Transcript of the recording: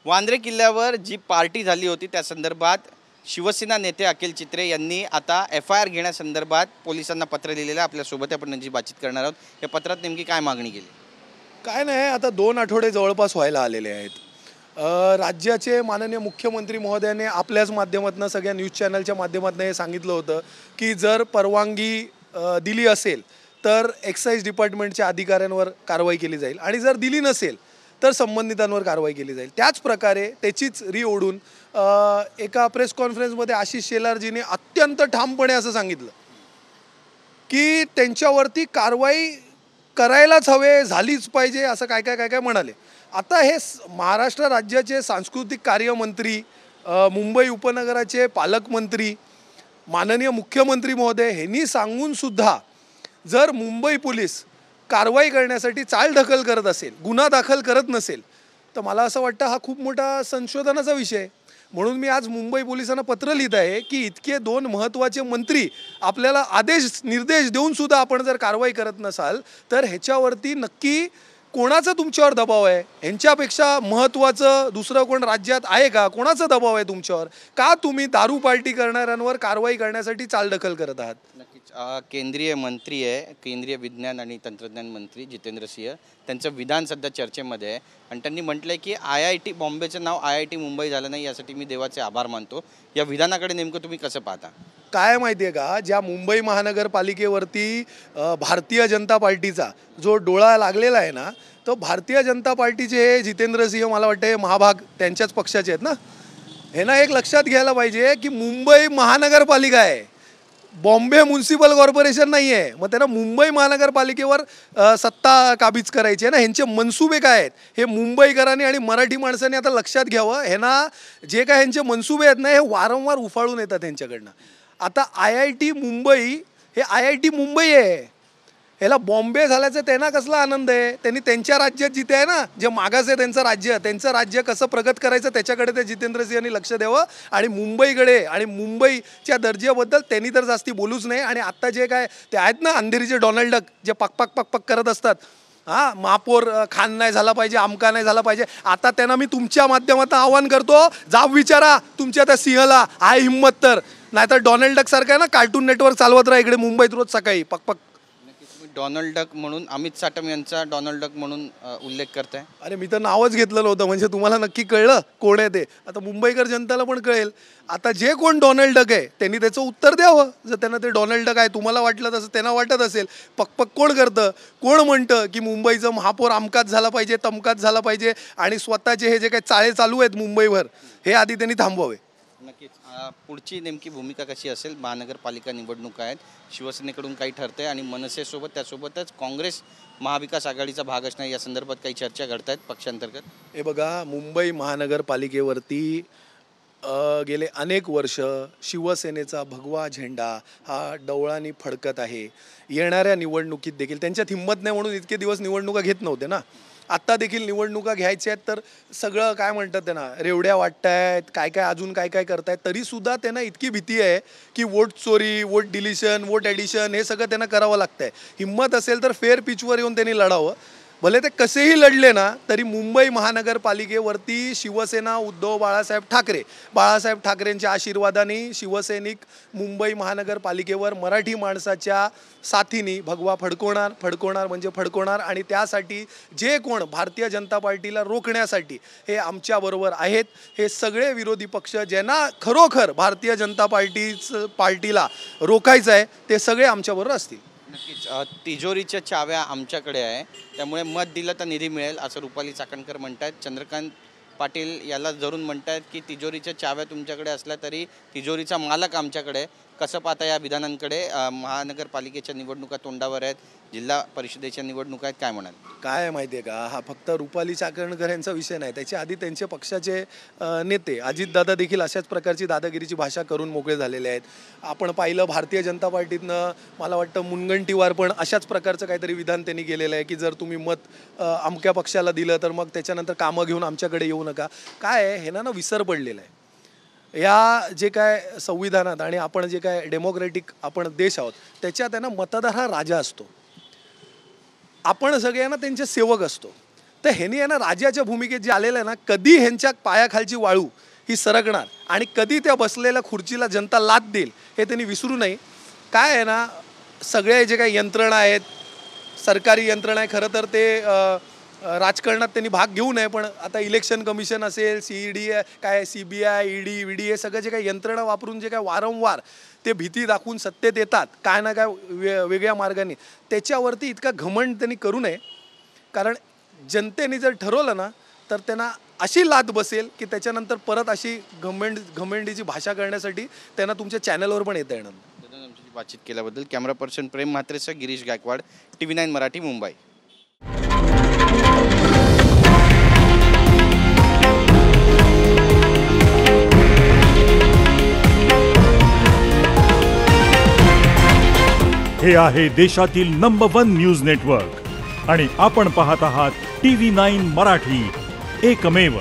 वांद्रे किल्ल्यावर जी पार्टी झाली होती त्या संदर्भात शिवसेना नेते अखिल चित्रे यांनी आता FIR घेण्यासंदर्भात पोलिसांना पत्र लिहिलेलं आहे। आपल्यासोबत आपण त्यांची बातचीत करणार आहोत। या पत्रात नेमकी काय मागणी केली? काय नाही, आता 2 आठवडे जवळपास व्हायला आलेले आहेत। राज्याचे माननीय मुख्यमंत्री महोदयाने आपल्याच माध्यमातून सगळ्या न्यूज चॅनलच्या माध्यमातून हे सांगितलं होतं की जर परवानगी दिली असेल तर एक्साइज डिपार्टमेंटच्या अधिकाऱ्यांवर कारवाई केली जाईल आणि जर दिली नसेल तर संबंधितांवर कारवाई केली जाईल। त्याच प्रकारे त्याचीच ओढून एका प्रेस कॉन्फरन्समध्ये आशिष शेलारजींनी अत्यंत ठामपणे असं सांगितलं की त्यांच्यावरती कारवाई करायलाच हवे, झालीच पाहिजे, असं काय काय काय काय म्हणाले। आता हे महाराष्ट्र राज्याचे सांस्कृतिक कार्यमंत्री, मुंबई उपनगराचे पालकमंत्री, माननीय मुख्यमंत्री महोदय यांनी सांगून सुद्धा जर मुंबई पोलीस कारवाई करण्यासाठी चालढकल करत असेल, गुन्हा दाखल करत नसेल, तर मला असं वाटतं हा खूप मोठा संशोधनाचा विषय आहे। म्हणून मी आज मुंबई पोलिसांना पत्र लिहित आहे की इतके 2 महत्त्वाचे मंत्री आपल्याला निर्देश देऊन सुद्धा आपण जर कारवाई करत नसाल तर ह्याच्यावरती नक्की कोणाचा तुमच्यावर दबाव आहे? ह्यांच्यापेक्षा महत्त्वाचं दुसरं कोण राज्यात आहे का? कोणाचा दबाव आहे तुमच्यावर? का तुम्ही दारू पार्टी करणाऱ्यांवर कारवाई करण्यासाठी चालढकल करत आहात? नक्कीच केंद्रीय मंत्री आहे, केंद्रीय विज्ञान आणि तंत्रज्ञान मंत्री जितेंद्र सिंह, त्यांचं विधान सध्या चर्चेमध्ये आहे आणि त्यांनी म्हटलंय की IIT बॉम्बेचं नाव IIT मुंबई झालं नाही, यासाठी मी देवाचे आभार मानतो। या विधानाकडे नेमकं तुम्ही कसं पाहता? काय माहिती आहे का, ज्या मुंबई महानगरपालिकेवरती भारतीय जनता पार्टीचा जो डोळा लागलेला आहे ना, तो भारतीय जनता पार्टीचे हे जितेंद्र सिंह, मला वाटतं हे महाभाग त्यांच्याच पक्षाचे आहेत ना, हे ना एक लक्षात घ्यायला पाहिजे की मुंबई महानगरपालिका आहे, बॉम्बे म्युनिसिपल कॉर्पोरेशन नाही आहे। मग त्यांना मुंबई महानगरपालिकेवर सत्ता काबीज करायची आहे ना, ह्यांचे मनसुबे काय आहेत हे मुंबईकरांनी आणि मराठी माणसांनी आता लक्षात घ्यावं। हे ना जे काय ह्यांचे मनसुबे आहेत ना, हे वारंवार उफाळून येतात त्यांच्याकडनं। आता IIT मुंबई हे IIT मुंबई आहे, ह्याला बॉम्बे झाल्याचा त्यांना कसला आनंद आहे? त्यांनी त्यांच्या राज्यात जिथे आहे ना, जे मागास आहे त्यांचं राज्य कसं प्रगत करायचं त्याच्याकडे ते जितेंद्र सिंहांनी लक्ष द्यावं आणि मुंबईकडे आणि मुंबईच्या दर्जाबद्दल त्यांनी तर जास्ती बोलूच नाही। आणि आत्ता जे काय ते आहेत ना अंधेरीचे डोनाल्ड डक, जे पक करत असतात, महापौर खान नाही झाला पाहिजे, आमका नाही झाला पाहिजे, आता त्यांना मी तुमच्या माध्यमातून आवाहन करतो, जाब विचारा तुमच्या त्या सिंहला आहे हिंमत तर, नाहीतर डोनाल्ड डक सारखं आहे ना कार्टून नेटवर्क चालवत राहा इकडे मुंबईत रोज सकाळी पक। डोनाल्ड डक म्हणून अमित साटम यांचा डोनाल्ड डक म्हणून उल्लेख करताय? अरे मी तर नावच घेतलं नव्हतं, म्हणजे तुम्हाला नक्की कळलं कोण आहे ते? आता मुंबईकर जनताला पण कळेल। आता जे कोण डोनाल्ड डक आहे त्यांनी त्याचं उत्तर द्यावं। जर त्यांना ते डोनाल्ड डक आहे तुम्हाला वाटलं तसं त्यांना वाटत असेल, पक कोण करतं, कोण म्हणतं की मुंबईचं महापौर अमकाच झाला पाहिजे, तमकाच झाला पाहिजे, आणि स्वतःचे हे जे काही चाळे चालू आहेत मुंबईवर हे आधी त्यांनी थांबवावे। नक्कीच पुढची नेमकी भूमिका कशी असेल? महानगरपालिका निवडणूक आहेत, शिवसेनेकडून काही ठरतंय आणि मनसेसोबत त्यासोबतच काँग्रेस महाविकास आघाडीचा भाग असणार, या संदर्भात काही चर्चा घडत आहेत पक्षांतर्गत? हे बघा, मुंबई महानगरपालिकेवरती गेले अनेक वर्ष शिवसेनेचा भगवा झेंडा हा डवळांनी फडकत आहे। येणाऱ्या निवडणुकीत देखील त्यांच्यात हिंमत नाही म्हणून इतके दिवस निवडणुका घेत नव्हते ना, आत्ता देखील निवडणुका घ्यायच्या आहेत तर सगळं काय म्हणतात त्यांना, रेवड्या वाटतायत, काय काय अजून काय काय करतायत, तरीसुद्धा त्यांना इतकी भीती आहे की वोट चोरी, वोट डिलिशन, वोट ॲडिशन हे सगळं त्यांना करावं लागतं आहे। हिंमत असेल तर फेअर पिचवर येऊन त्यांनी लढावं। भले ते कसेही लढले ना तरी मुंबई महानगरपालिकेवरती शिवसेना उद्धव बाळासाहेब ठाकरेंच्या आशीर्वादाने शिवसैनिक मुंबई महानगरपालिकेवर मराठी माणसाच्या साथीने भगवा फडकवणार आणि त्यासाठी जे कोण भारतीय जनता पार्टीला रोखण्यासाठी हे आमच्याबरोबर आहेत, हे सगळे विरोधी पक्ष ज्यांना खरोखर भारतीय जनता पार्टीला रोखायचं आहे ते सगळे आमच्याबरोबर असतील। नक्कीच तिजोरीच्या चाव्या आमच्याकडे आहे, त्यामुळे मत दिलं तर निधी मिळेल असं रुपाली चाकणकर म्हणतात। चंद्रकांत पाटील याला धरून म्हणतात की तिजोरीच्या चाव्या तुमच्याकडे असल्या तरी तिजोरीचा मालक आमच्याकडे। कसं पाहता या विधानांकडे? महानगरपालिकेच्या निवडणुका तोंडावर आहेत, जिल्हा परिषदेच्या निवडणुका आहेत, काय म्हणाल? काय माहिती आहे का, हा फक्त रुपाली चाकणकर यांचा विषय नाही, त्याच्या आधी त्यांचे पक्षाचे नेते अजितदादा देखील अशाच प्रकारची दादागिरीची भाषा करून मोकळे झालेले आहेत। आपण पाहिलं भारतीय जनता पार्टीतनं मला वाटतं मुनगंटीवार पण अशाच प्रकारचं काहीतरी विधान त्यांनी केलेलं आहे की जर तुम्ही मत अमक्या पक्षाला दिलं तर मग त्याच्यानंतर कामं घेऊन आमच्याकडे येऊ नका। काय आहे, हे ना विसर पडलेला आहे या जे काय संविधानात, आणि आपण जे काय डेमोक्रेटिक आपण देश आहोत त्याच्यात आहे ना मतदार हा राजा असतो, आपण सगळ्यांना त्यांचे सेवक असतो। तर ह्यांनी आहे ना राजाच्या भूमिकेत जे आलेलं आहे ना, कधी ह्यांच्या पायाखालची वाळू ही सरकणार आणि कधी त्या बसलेल्या खुर्चीला जनता लाथ देईल हे त्यांनी विसरू नये. काय आहे ना, सगळे जे काही यंत्रणा आहेत, सरकारी यंत्रणा आहे, खरं तर ते राजकारणात त्यांनी भाग घेऊ नये. पण आता इलेक्शन कमिशन असेल, CED काय CBI ED VD हे सगळं जे काही यंत्रणा वापरून जे काय वारंवार ते भीती दाखवून सत्तेत येतात काय ना काय वेगळ्या मार्गाने, त्याच्यावरती इतका घमंड त्यांनी करू नये. कारण जनतेने जर ठरवलं ना तर त्यांना अशी लाद बसेल की त्याच्यानंतर परत अशी घमेंडीची भाषा करण्यासाठी त्यांना तुमच्या चॅनलवर पण येता येणार. आमची बातचीत केल्याबद्दल कॅमेरा पर्सन प्रेम म्हात्रेसह गिरीश गायकवाड, TV9 मराठी, मुंबई. हे आहे देशातील नंबर 1 न्यूज नेटवर्क आणि आपण पाहत आहात TV9 मराठी, एकमेव.